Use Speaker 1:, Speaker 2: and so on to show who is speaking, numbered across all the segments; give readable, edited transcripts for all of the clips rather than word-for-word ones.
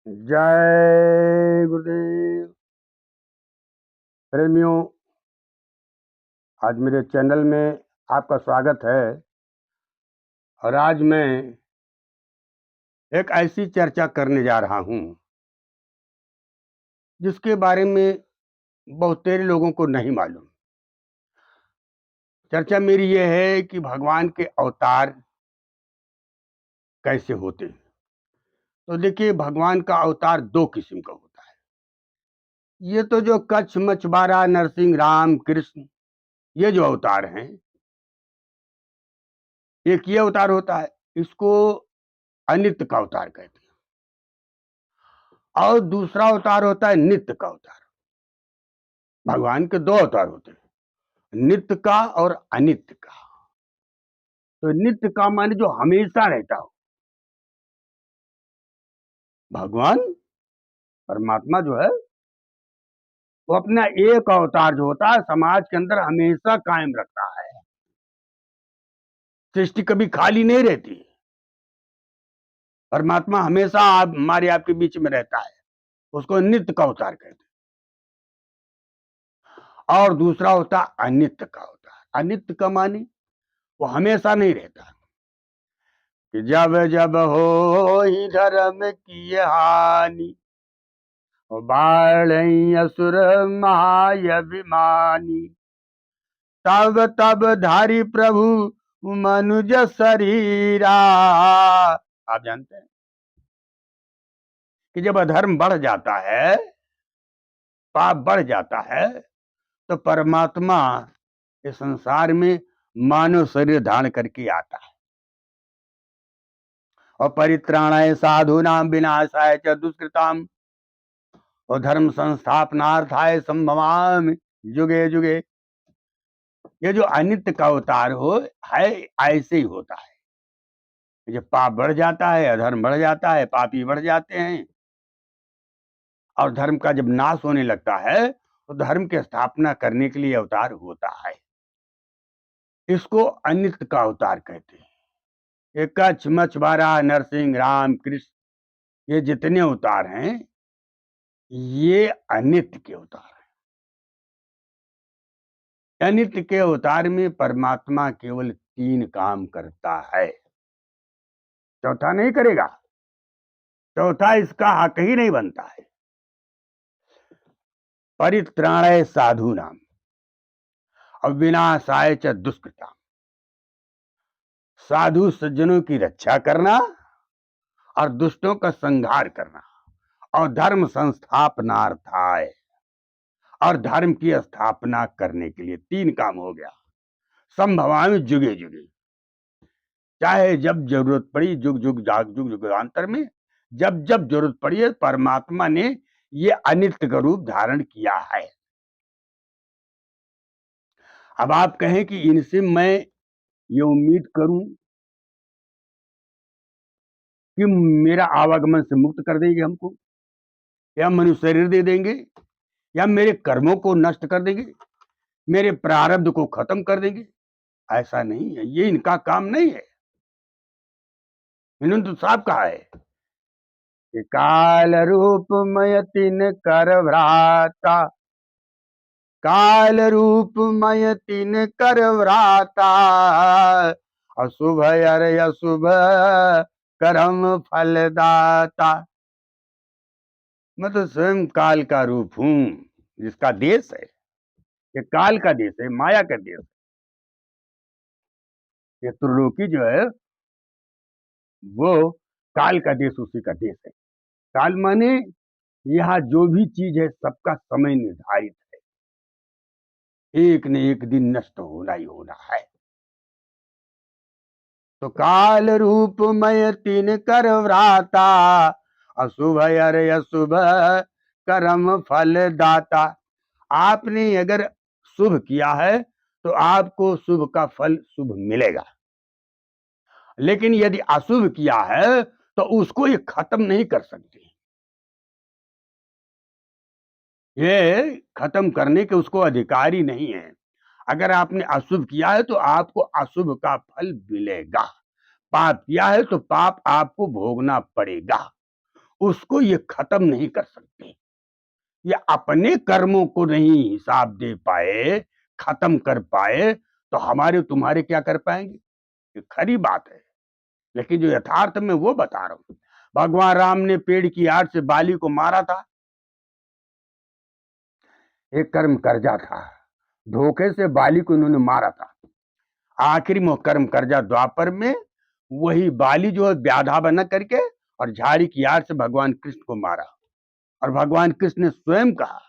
Speaker 1: जय गुरुदेव। प्रेमियों, आज मेरे चैनल में आपका स्वागत है। और आज मैं एक ऐसी चर्चा करने जा रहा हूं जिसके बारे में बहुतेरे लोगों को नहीं मालूम। चर्चा मेरी यह है कि भगवान के अवतार कैसे होते हैं। तो देखिए, भगवान का अवतार दो किस्म का होता है। ये तो जो कच्छ मछुआरा नरसिंह राम कृष्ण, ये जो अवतार हैं, एक ये अवतार होता है, इसको अनित्य का अवतार कहते हैं। और दूसरा अवतार होता है नित्य का अवतार। भगवान के दो अवतार होते हैं, नित्य का और अनित्य का। तो नित्य का माने जो हमेशा रहता हो। भगवान परमात्मा जो है, वो अपना एक अवतार जो होता है समाज के अंदर हमेशा कायम रखता है। सृष्टि कभी खाली नहीं रहती। परमात्मा हमेशा हमारे आपके बीच में रहता है। उसको नित्य का अवतार कहते हैं। और दूसरा होता है अनित्य का अवतार। अनित्य का माने वो हमेशा नहीं रहता। कि जब जब हो ही धर्म की हानि, बाढ़ असुर महाभिमानी, तब तब धारी प्रभु मनुज शरीरा। आप जानते हैं कि जब अधर्म बढ़ जाता है, पाप बढ़ जाता है, तो परमात्मा इस संसार में मानव शरीर धारण करके आता है। और परित्राणाय साधूनां विनाशाय च दुष्कृताम, और धर्म संस्थापनार्थाय संभवामि जुगे जुगे। ये जो अनित्य का अवतार हो है, ऐसे ही होता है। जब पाप बढ़ जाता है, अधर्म बढ़ जाता है, पापी बढ़ जाते हैं, और धर्म का जब नाश होने लगता है, तो धर्म की स्थापना करने के लिए अवतार होता है। इसको अनित्य का अवतार कहते हैं। ये कच्छ मछुआरा नरसिंह राम कृष्ण, ये जितने अवतार हैं, ये अनित्य के अवतार हैं। अनित्य के अवतार में परमात्मा केवल 3 काम करता है, चौथा नहीं करेगा। चौथा इसका हक ही नहीं बनता है। परित्राणाय साधूनाम और विनाशाय च दुष्कृताम। साधु सज्जनों की रक्षा करना और दुष्टों का संहार करना, और धर्म संस्थापनार्थाय, और धर्म की स्थापना करने के लिए 3 काम हो गया। संभवामि जुगे जुगे, चाहे जब जरूरत पड़ी, जुग जुग जाग जुग जुगांतर में जब जब जरूरत पड़ी है, परमात्मा ने ये अनित्य का रूप धारण किया है। अब आप कहें कि इनसे मैं ये उम्मीद करूं कि मेरा आवागमन से मुक्त कर देंगे हमको, या मनुष्य शरीर दे देंगे, या मेरे कर्मों को नष्ट कर देंगे, मेरे प्रारब्ध को खत्म कर देंगे। ऐसा नहीं है, ये इनका काम नहीं है। इन्होंने तो साफ कहा है कि काल रूपमय तिन कर भ्राता, काल रूपमय तिन कर भ्राता, अशुभ अर अशुभ कर्म फलदाता। मैं तो स्वयं काल का रूप हूं, जिसका देश है, ये काल का देश है, माया का देश। ये त्रिलोकी जो है, वो काल का देश, उसी का देश है। काल माने यहाँ जो भी चीज है, सबका समय निर्धारित है। एक न एक दिन नष्ट होना ही होना है। तो काल रूपमय तीन कर व्राता, अशुभ अर अशुभ कर्म फल दाता। आपने अगर शुभ किया है, तो आपको शुभ का फल शुभ मिलेगा। लेकिन यदि अशुभ किया है, तो उसको ये खत्म नहीं कर सकते। ये खत्म करने के उसको अधिकारी नहीं है। अगर आपने अशुभ किया है, तो आपको अशुभ का फल मिलेगा। पाप किया है, तो पाप आपको भोगना पड़ेगा। उसको ये खत्म नहीं कर सकते। ये अपने कर्मों को नहीं हिसाब दे पाए, खत्म कर पाए, तो हमारे तुम्हारे क्या कर पाएंगे? ये खरी बात है, लेकिन जो यथार्थ में वो बता रहा हूं। भगवान राम ने पेड़ की आड़ से बाली को मारा था, एक कर्म कर्जा था, धोखे से बाली को इन्होंने मारा था। आखिरी में कर्म कर्जा द्वापर में वही बाली जो है व्याधा बना करके और झाड़ी की आड़ से भगवान कृष्ण को मारा। और भगवान कृष्ण ने स्वयं कहा,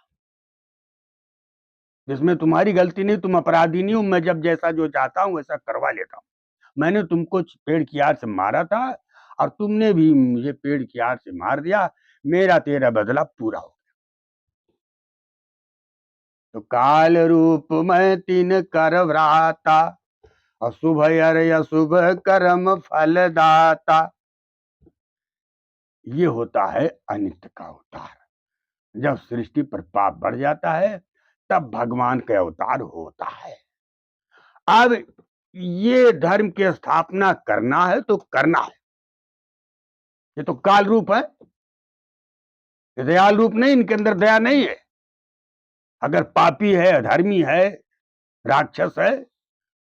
Speaker 1: जिसमें तुम्हारी गलती नहीं, तुम अपराधी नहीं हो, मैं जब जैसा जो चाहता हूं वैसा करवा लेता हूं। मैंने तुमको पेड़ की आड़ से मारा था और तुमने भी मुझे पेड़ की आड़ से मार दिया, मेरा तेरा बदला पूरा हो। तो काल रूप में तीन कर व्राता, अशुभ अर अशुभ कर्म फलदाता। ये होता है अनित्य का अवतार। जब सृष्टि पर पाप बढ़ जाता है तब भगवान का अवतार होता है। अब ये धर्म की स्थापना करना है तो करना है। ये तो काल रूप है, ये दयाल रूप नहीं, इनके अंदर दया नहीं है। अगर पापी है, अधर्मी है, राक्षस है,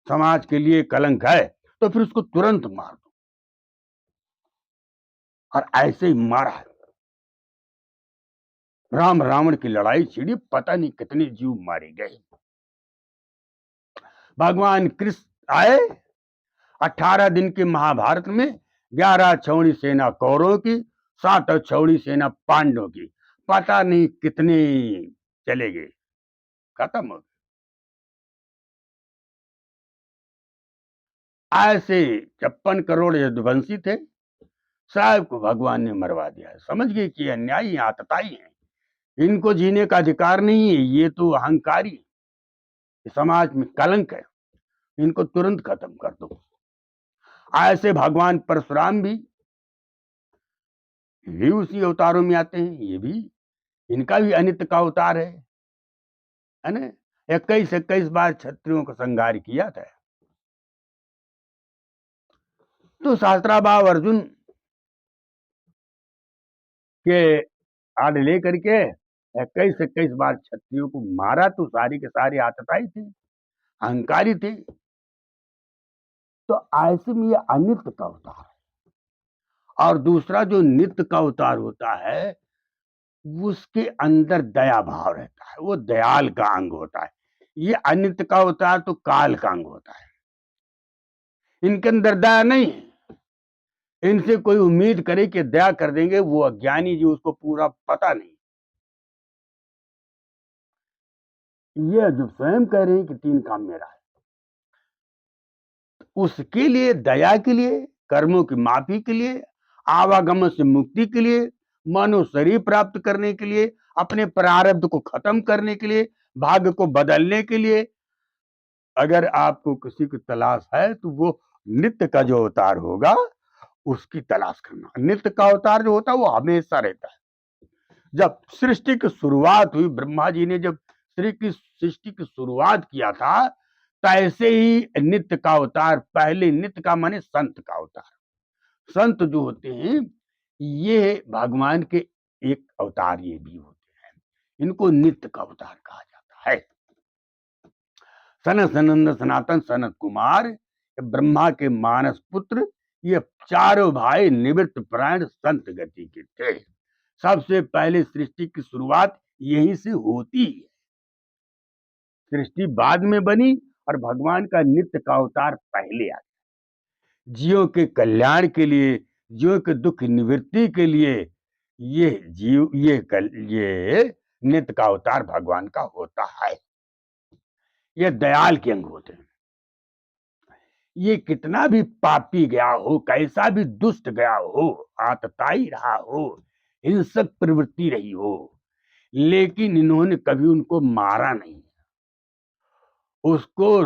Speaker 1: समाज के लिए कलंक है, तो फिर उसको तुरंत मार दो। और ऐसे ही मारा है। राम रावण की लड़ाई छिड़ी, पता नहीं कितने जीव मारे गए। भगवान कृष्ण आए, 18 दिन के महाभारत में 11 छौड़ी सेना कौरवों की, 7 छौड़ी सेना पांडवों की, पता नहीं कितने चले गए, खत्म हो गए। ऐसे 56 करोड़ यदुवंशी थे, साहब को भगवान ने मरवा दिया। समझ गए कि अन्यायी आतताई है, इनको जीने का अधिकार नहीं है, ये तो अहंकारी, समाज में कलंक है, इनको तुरंत खत्म कर दो। ऐसे भगवान परशुराम भी उसी अवतारों में आते हैं। ये भी, इनका भी अनित्य का अवतार है ना। 21 बार क्षत्रियों का संहार किया था। तो शास्त्राभाव अर्जुन के आड़ लेकर के 21 बार क्षत्रियों को मारा, तो सारी के सारी आतताई थी, अहंकारी थे। तो ऐसे में ये अनित्य का अवतार है। और दूसरा जो नित्य का अवतार होता है, उसके अंदर दया भाव रहता है, वो दयाल का अंग होता है। ये अनित्य का अवतार तो काल का अंग होता है, इनके अंदर दया नहीं है। इनसे कोई उम्मीद करे कि दया कर देंगे, वो अज्ञानी जी, उसको पूरा पता नहीं। ये जो स्वयं कह रहे हैं कि 3 काम मेरा है, उसके लिए, दया के लिए, कर्मों की माफी के लिए, आवागमन से मुक्ति के लिए, मनो शरीर प्राप्त करने के लिए, अपने प्रारब्ध को खत्म करने के लिए, भाग्य को बदलने के लिए। अगर आपको किसी की तलाश है तो वो नित्य का जो अवतार होगा उसकी तलाश करना। नित्य का अवतार जो होता है वो हमेशा रहता है। जब सृष्टि की शुरुआत हुई, ब्रह्मा जी ने जब सृष्टि की शुरुआत किया था, तैसे ही नित्य का अवतार, पहले नित्य का माने संत का अवतार। संत जो होते हैं ये भगवान के एक अवतार ये भी होते हैं, इनको नित्य का अवतार कहा जाता है। सनत सनंद सनातन सनत कुमार, ब्रह्मा के मानस पुत्र, ये चारों भाई निवृत्त प्राण संत गति के थे। सबसे पहले सृष्टि की शुरुआत यहीं से होती है। सृष्टि बाद में बनी और भगवान का नित्य का अवतार पहले आ गया। जीवों के कल्याण के लिए, जीवों के दुख निवृत्ति के लिए ये जीव, ये नित्य का अवतार भगवान का होता है। ये दयाल के अंग होते हैं। ये कितना भी पापी गया हो, कैसा भी दुष्ट गया हो, आतताई रहा हो, हिंसक प्रवृत्ति रही हो, लेकिन इन्होंने कभी उनको मारा नहीं, उसको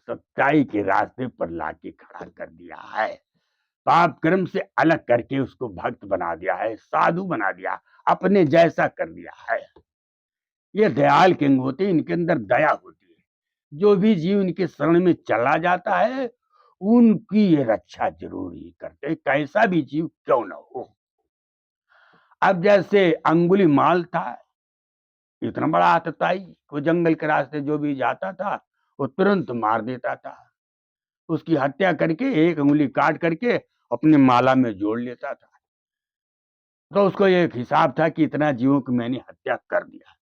Speaker 1: सच्चाई के रास्ते पर लाके खड़ा कर दिया है, पाप कर्म से अलग करके उसको भक्त बना दिया है, साधु बना दिया, अपने जैसा कर दिया है। ये दयाल किंग होते, इनके अंदर दया होती है। जो भी जीव इनके शरण में चला जाता है उनकी ये रक्षा जरूर ही करते, कैसा भी जीव क्यों ना हो। अब जैसे अंगुली माल था, इतना बड़ा आतताई, वो जंगल के रास्ते जो भी जाता था वो तुरंत मार देता था, उसकी हत्या करके एक अंगुली काट करके अपने माला में जोड़ लेता था। तो उसको एक हिसाब था कि इतना जीवों की मैंने हत्या कर दिया।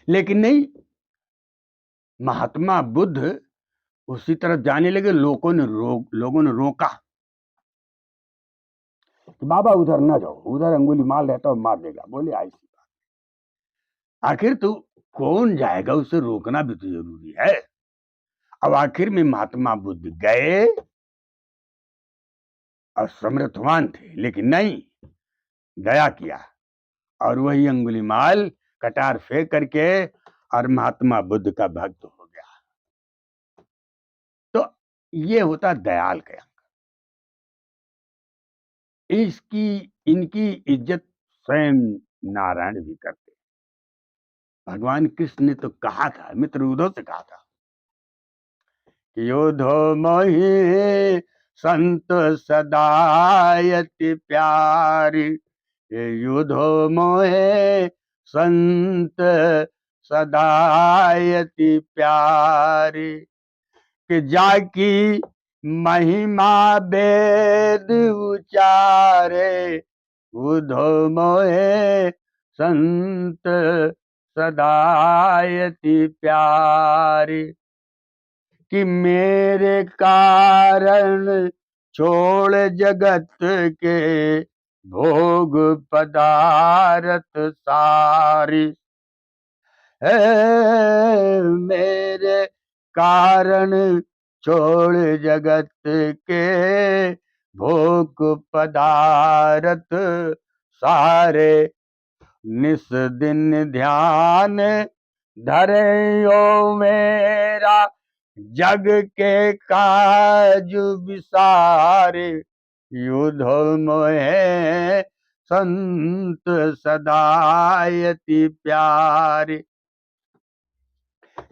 Speaker 1: लेकिन नहीं, महात्मा बुद्ध उसी तरफ जाने लगे। लोगों ने रोका कि बाबा उधर न जाओ, उधर अंगुली माल रहता और मार देगा। बोले ऐसी बात, आखिर तो कौन जाएगा, उसे रोकना भी तो जरूरी है। अब आखिर में महात्मा बुद्ध गए और समर्थवान थे, लेकिन नहीं, दया किया और वही अंगुली माल कटार फेंक करके और महात्मा बुद्ध का भक्त हो गया। तो ये होता दयाल का अंग। इसकी इनकी इज्जत स्वयं नारायण भी करते। भगवान कृष्ण ने तो कहा था, मित्र उद्धव से कहा था कि योधो मोहि संत सदायति प्यारी, युधो मोहे संत सदायति प्यारी, कि जाकी महिमा वेद उचारे, उधो मोहे संत सदायति प्यारी, कि मेरे कारण छोड़ जगत के भोग पदारथ सारी, है मेरे कारण छोड़ जगत के भोग पदारथ सारे, निस दिन ध्यान धरे ओ मेरा जग के काज विसारे, युद्ध मोहे संत सदायति प्यारे।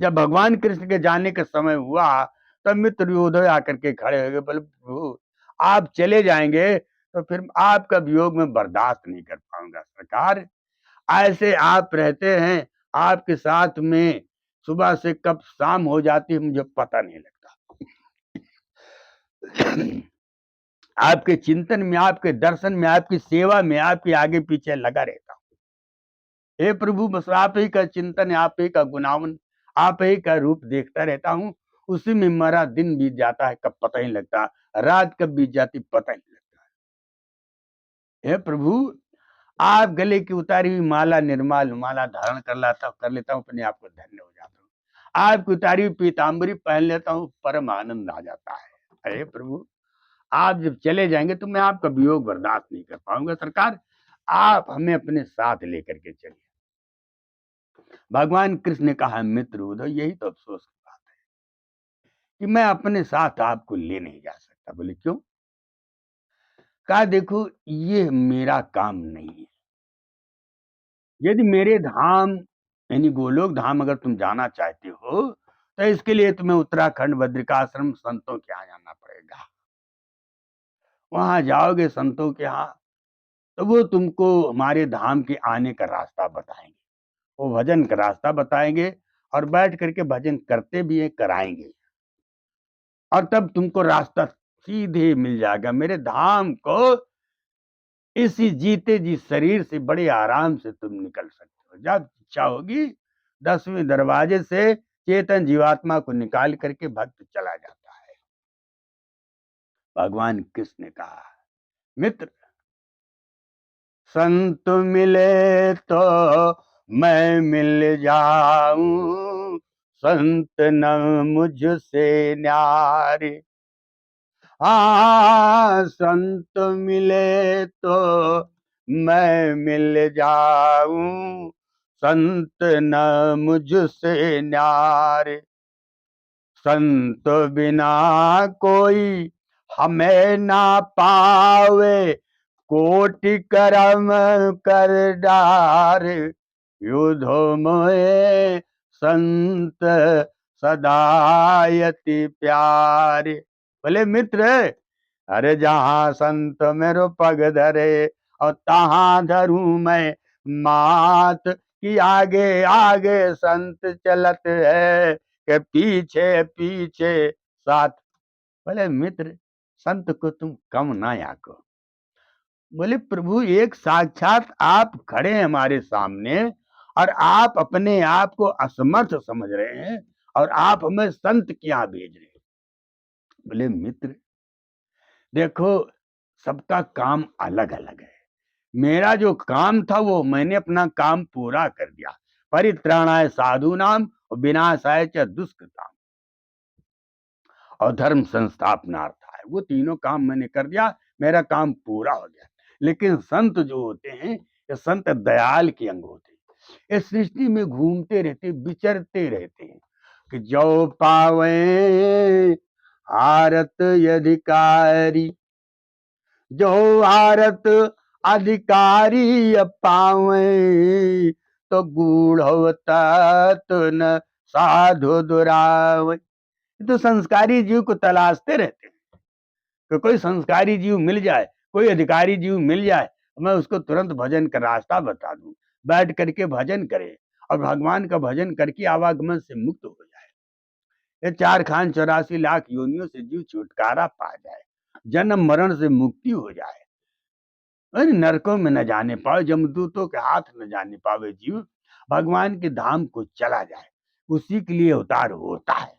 Speaker 1: जब भगवान कृष्ण के जाने का समय हुआ तब मित्र योधो आकर के खड़े हो गए। बोले प्रभु आप चले जाएंगे तो फिर आपका वियोग में बर्दाश्त नहीं कर पाऊंगा। सरकार ऐसे आप रहते हैं, आपके साथ में सुबह से कब शाम हो जाती है मुझे पता नहीं लगता। आपके चिंतन में, आपके दर्शन में, आपकी सेवा में, आपके आगे पीछे लगा रहता हूं। हे प्रभु बस आप ही का चिंतन, आप ही का गुनावन, आप ही का रूप देखता रहता हूँ। उसी में मेरा दिन बीत जाता है कब पता ही लगता, रात कब बीत जाती पता ही नहीं लगता। हे प्रभु आप गले की उतारी हुई माला, निर्माल माला धारण कर लेता हूँ, अपने आप को धन्य हो जाता हूँ। आपकी उतारी हुई पीताम्बरी पहन लेता हूँ, परम आनंद आ जाता है। अरे प्रभु आप जब चले जाएंगे तो मैं आपका वियोग बर्दाश्त नहीं कर पाऊंगा। सरकार आप हमें अपने साथ लेकर के चलिए। भगवान कृष्ण ने कहा मित्र उद्धव यही तो अफसोस की बात है कि मैं अपने साथ आपको ले नहीं जा सकता। बोले क्यों? कहा देखो ये मेरा काम नहीं है। यदि मेरे धाम यानी गोलोक धाम अगर तुम जाना चाहते हो तो इसके लिए तुम्हें उत्तराखंड बद्रिकाश्रम संतों के यहाँ जाना पड़ेगा। वहां जाओगे संतों के यहाँ तो वो तुमको हमारे धाम के आने का रास्ता बताएंगे, वो भजन का रास्ता बताएंगे और बैठ करके भजन करते भी है, कराएंगे और तब तुमको रास्ता सीधे मिल जाएगा मेरे धाम को। इसी जीते जी शरीर से बड़े आराम से तुम निकल सकते हो। जब इच्छा होगी 10वें दरवाजे से चेतन जीवात्मा को निकाल करके भक्त चला जाता है। भगवान कृष्ण ने कहा मित्र संत मिले तो मैं मिल जाऊं, संत न मुझसे न्यारे। हाँ संत मिले तो मैं मिल जाऊं, संत न मुझसे न्यारे। संत बिना कोई हमें ना पावे, कोटि करम कर डारे। युधो मोहे संत सदायति प्यारे। बोले मित्र अरे जहाँ संत मेरो पग धरे और तहाँ धरूं मैं मात, कि आगे आगे संत चलत है के पीछे पीछे साथ। बोले मित्र, संत को तुम कम ना आको। बोले प्रभु, एक साक्षात आप खड़े हैं हमारे सामने और आप अपने आप को असमर्थ समझ रहे हैं और आप हमें संत क्या भेज रहे हैं। बोले मित्र देखो, सबका काम अलग अलग है। मेरा जो काम था वो मैंने अपना काम पूरा कर दिया। परित्राणाय साधूनाम और विनाशाय च दुष्कृताम और धर्म संस्थापनार्थाय, वो तीनों काम मैंने कर दिया, मेरा काम पूरा हो गया। लेकिन संत जो होते हैं, ये संत दयाल के अंग होते हैं। इस सृष्टि में घूमते रहते, विचरते रहते हैं कि जो पावे आरत अधिकारी, जो आरत अधिकारी पावे, तो गूढ़वता तो न साधु दुरावे। तो संस्कारी जीव को तलाशते रहते हैं कि कोई संस्कारी जीव मिल जाए, कोई अधिकारी जीव मिल जाए, मैं उसको तुरंत भजन का रास्ता बता दूं, बैठ करके भजन करे और भगवान का भजन करके आवागमन से मुक्त हो जाए। ये 4,84,00,000 योनियों से जीव छुटकारा पा जाए, जन्म मरण से मुक्ति हो जाए, नरकों में न जाने पाए, जमदूतों के हाथ न जाने पावे जीव, भगवान के धाम को चला जाए, उसी के लिए अवतार होता है।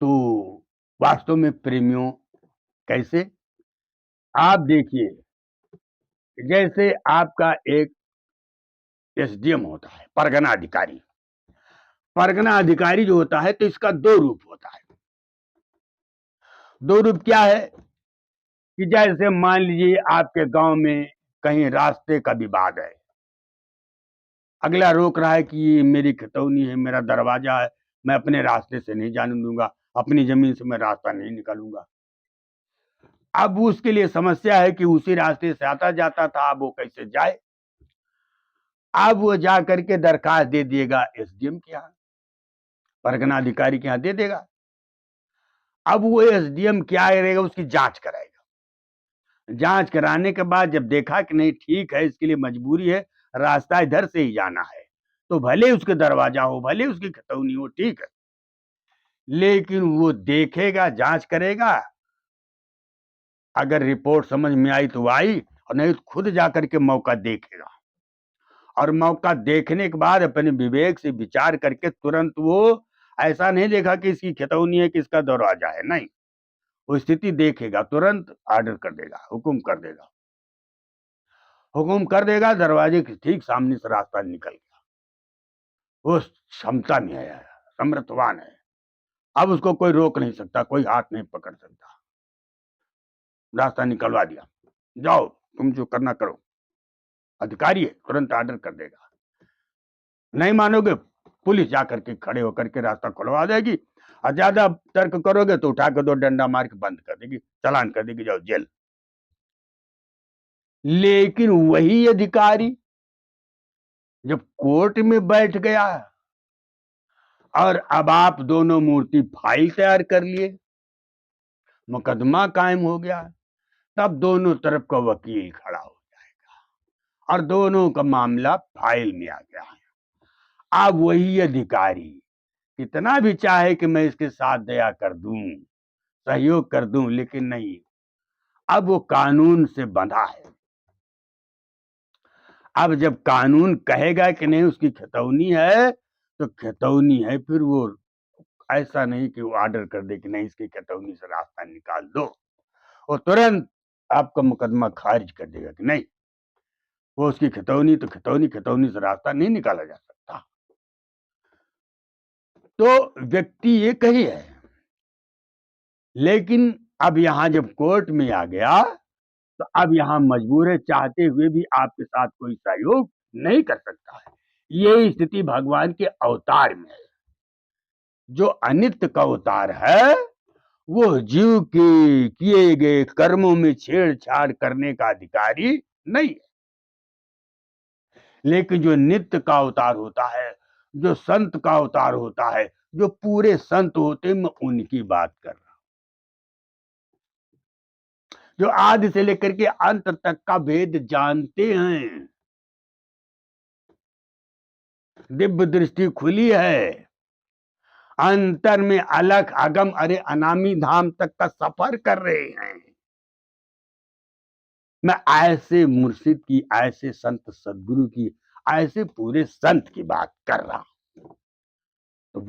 Speaker 1: तो वास्तव में प्रेमियों, कैसे आप देखिए, जैसे आपका एक एसडीएम होता है, परगना अधिकारी। परगना अधिकारी जो होता है तो इसका दो रूप होता है। दो रूप क्या है कि जैसे मान लीजिए आपके गांव में कहीं रास्ते का विवाद है, अगला रोक रहा है कि ये मेरी खतौनी है, मेरा दरवाजा है, मैं अपने रास्ते से नहीं जाने दूंगा, अपनी जमीन से मैं रास्ता नहीं निकालूंगा। अब उसके लिए समस्या है कि उसी रास्ते से आता जाता था, अब वो कैसे जाए। अब वो जा करके दरखास्त दे दिएगा एसडीएम के यहाँ, परगना अधिकारी के यहाँ दे देगा। अब वो एसडीएम क्या करेगा, उसकी जांच कराएगा। जांच कराने के बाद जब देखा कि नहीं ठीक है, इसके लिए मजबूरी है, रास्ता इधर से ही जाना है, तो भले उसके दरवाजा हो, भले उसकी खतौनी हो, ठीक है, लेकिन वो देखेगा, जांच करेगा, अगर रिपोर्ट समझ में आई तो आई, और नहीं तो खुद जाकर के मौका देखेगा। और मौका देखने के बाद अपने विवेक से विचार करके तुरंत वो ऐसा नहीं देखा कि इसकी खतौनी है, कि इसका दरवाजा है, नहीं, वो स्थिति देखेगा, तुरंत ऑर्डर कर देगा, हुक्म कर देगा। हुक्म कर देगा, दरवाजे के ठीक सामने से रास्ता निकल गया। वो क्षमता में है, समर्थवान है, अब उसको कोई रोक नहीं सकता, कोई हाथ नहीं पकड़ सकता, रास्ता निकलवा दिया, जाओ तुम जो करना करो। अधिकारी है, तुरंत ऑर्डर कर देगा। नहीं मानोगे, पुलिस जाकर के खड़े होकर के रास्ता खुलवा देगी, और ज्यादा तर्क करोगे तो उठा के दो डंडा मार के बंद कर देगी, चालान कर देगी, जाओ जेल। लेकिन वही अधिकारी जब कोर्ट में बैठ गया और अब आप दोनों मूर्ति फाइल तैयार कर लिए, मुकदमा कायम हो गया, तब दोनों तरफ का वकील खड़ा हो जाएगा और दोनों का मामला फाइल में आ गया है। अब वही अधिकारी कितना भी चाहे कि मैं इसके साथ दया कर दूं, सहयोग कर दूं, लेकिन नहीं, अब वो कानून से बंधा है। अब जब कानून कहेगा कि नहीं उसकी खतौनी है, तो खतौनी है, फिर वो ऐसा नहीं कि वो ऑर्डर कर दे कि नहीं इसकी खतौनी से रास्ता निकाल दो, वो तुरंत आपका मुकदमा खारिज कर देगा कि नहीं, वो उसकी खतौनी तो खतौनी, खतौनी से रास्ता नहीं निकाला जा सकता। तो व्यक्ति एक ही है, लेकिन अब यहां जब कोर्ट में आ गया, तो अब यहां मजबूर है, चाहते हुए भी आपके साथ कोई सहयोग नहीं कर सकता है। यही स्थिति भगवान के अवतार में है। जो अनित्य का अवतार है, वो जीव के किए गए कर्मों में छेड़छाड़ करने का अधिकारी नहीं है। लेकिन जो नित्य का अवतार होता है, जो संत का अवतार होता है, जो पूरे संत होते हैं, मैं उनकी बात कर रहा हूं। जो आदि से लेकर के अंत तक का भेद जानते हैं, दिव्य दृष्टि खुली है, अंतर में अलग अगम अरे अनामी धाम तक का सफर कर रहे हैं। मैं ऐसे मुर्शिद की, ऐसे संत सदगुरु की, ऐसे पूरे संत की बात कर रहा हूं। तो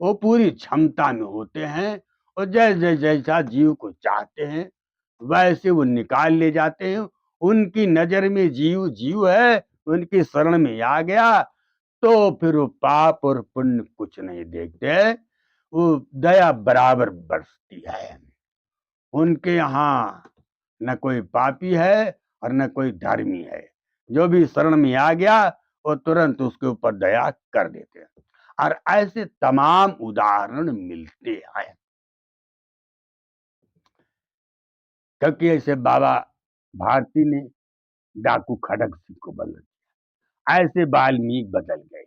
Speaker 1: वो पूरी क्षमता में होते हैं और जैसे जैसा जीव को चाहते हैं वैसे वो निकाल ले जाते हैं। उनकी नजर में जीव जीव है, उनकी शरण में आ गया तो फिर वो पाप और पुण्य कुछ नहीं देखते, वो दया बराबर बरसती है। उनके यहाँ न कोई पापी है और न कोई धर्मी है, जो भी शरण में आ गया वो तुरंत उसके ऊपर दया कर देते हैं। और ऐसे तमाम उदाहरण मिलते हैं, क्योंकि ऐसे बाबा भारती ने डाकू खड़क सिंह को बदल दिया, ऐसे वाल्मीकि बदल गए,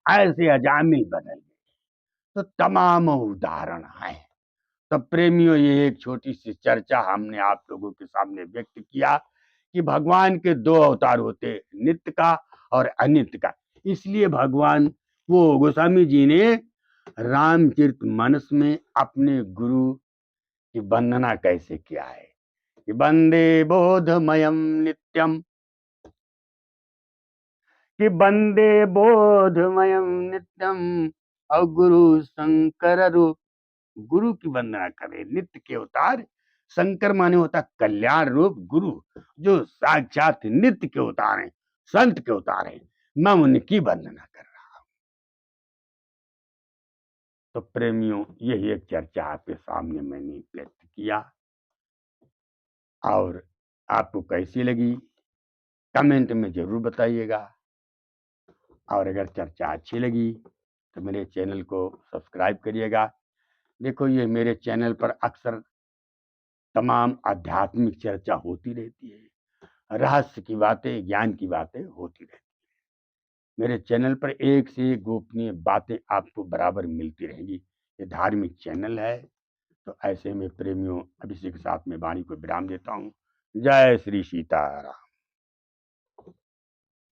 Speaker 1: ऐसे अजामिल बदल गए, तो तमाम उदाहरण हैं। तो प्रेमियों, ये एक छोटी सी चर्चा हमने आप लोगों के सामने व्यक्त किया कि भगवान के दो अवतार होते, नित्य का और अनित्य का। इसलिए भगवान वो गोस्वामी जी ने रामचरित मानस में अपने गुरु की वंदना कैसे किया है कि वंदे बोधमयम नित्यम, कि वंदे बोधमयम नित्यम और गुरु शंकर रूप। गुरु की वंदना करें, नित्य के अवतार। शंकर माने होता कल्याण रूप गुरु, जो साक्षात नित्य के अवतार हैं, संत के अवतार हैं। मैं उनकी वंदना कर रहा हूं। तो प्रेमियों, यही एक चर्चा आपके सामने मैंने व्यक्त किया, और आपको कैसी लगी कमेंट में जरूर बताइएगा। और अगर चर्चा अच्छी लगी तो मेरे चैनल को सब्सक्राइब करिएगा। देखो, ये मेरे चैनल पर अक्सर तमाम आध्यात्मिक चर्चा होती रहती है, रहस्य की बातें, ज्ञान की बातें होती रहती है। मेरे चैनल पर एक से एक गोपनीय बातें आपको बराबर मिलती रहेंगी। ये धार्मिक चैनल है। तो ऐसे में प्रेमियों, अब इसी के साथ मैं वाणी को विराम देता हूँ। जय श्री सीताराम।